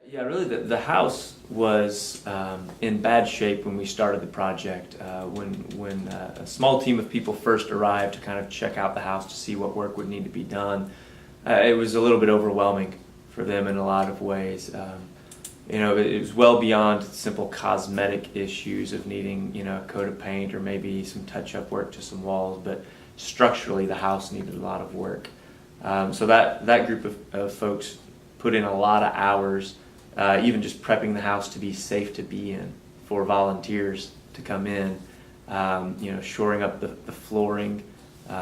Yeah, really, the house was in bad shape when we started the project. When a small team of people first arrived to kind of check out the house to see what work would need to be done, it was a little bit overwhelming for them in a lot of ways. It was well beyond simple cosmetic issues of needing, a coat of paint or maybe some touch-up work to some walls, but structurally the house needed a lot of work. So that group of folks put in a lot of hours, even just prepping the house to be safe to be in for volunteers to come in, shoring up the flooring,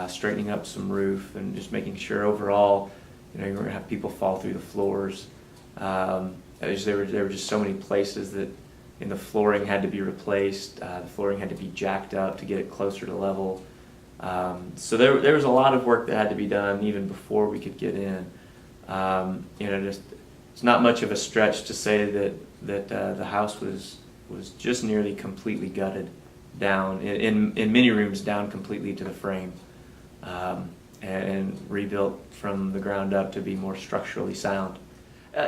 straightening up some roof, and just making sure overall, you're going to have people fall through the floors. There were just so many places that the flooring had to be replaced. The flooring had to be jacked up to get it closer to level. So there was a lot of work that had to be done even before we could get in. It's not much of a stretch to say that the house was just nearly completely gutted down, in many rooms down completely to the frame, and rebuilt from the ground up to be more structurally sound.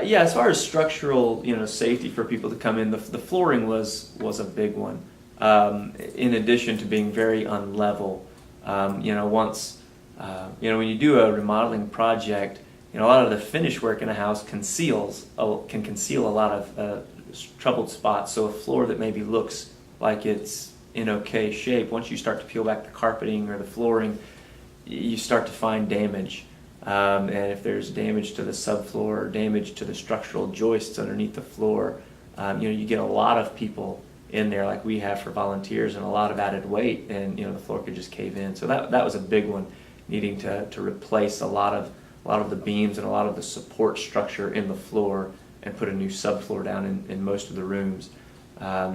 Yeah, as far as structural, safety for people to come in, the flooring was a big one. In addition to being very unlevel, when you do a remodeling project, a lot of the finish work in a house can conceal a lot of troubled spots. So a floor that maybe looks like it's in okay shape, once you start to peel back the carpeting or the flooring, you start to find damage. And if there's damage to the subfloor or damage to the structural joists underneath the floor, you get a lot of people in there like we have for volunteers and a lot of added weight, and the floor could just cave in. So that was a big one, needing to replace a lot of the beams and a lot of the support structure in the floor and put a new subfloor down in most of the rooms,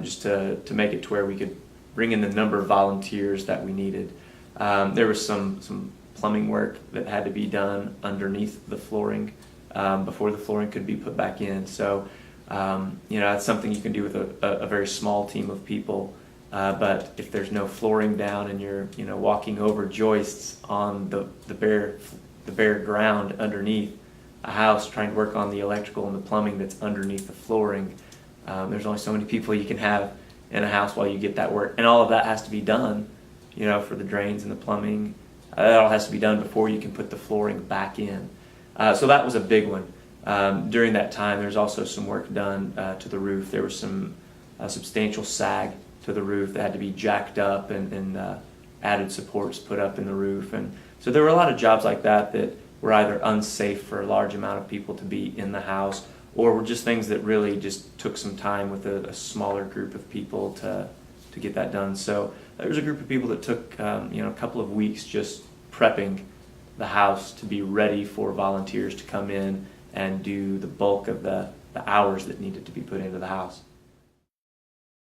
just to make it to where we could bring in the number of volunteers that we needed. There was some plumbing work that had to be done underneath the flooring before the flooring could be put back in. So that's something you can do with a very small team of people. But if there's no flooring down and you're walking over joists on the bare ground underneath a house, trying to work on the electrical and the plumbing that's underneath the flooring, there's only so many people you can have in a house while you get that work, and all of that has to be done, for the drains and the plumbing. That all has to be done before you can put the flooring back in. So that was a big one. During that time, there's also some work done to the roof. There was some substantial sag to the roof that had to be jacked up and added supports put up in the roof. And so there were a lot of jobs like that were either unsafe for a large amount of people to be in the house, or were just things that really just took some time with a smaller group of people to get that done. So there was a group of people that took a couple of weeks just prepping the house to be ready for volunteers to come in and do the bulk of the hours that needed to be put into the house.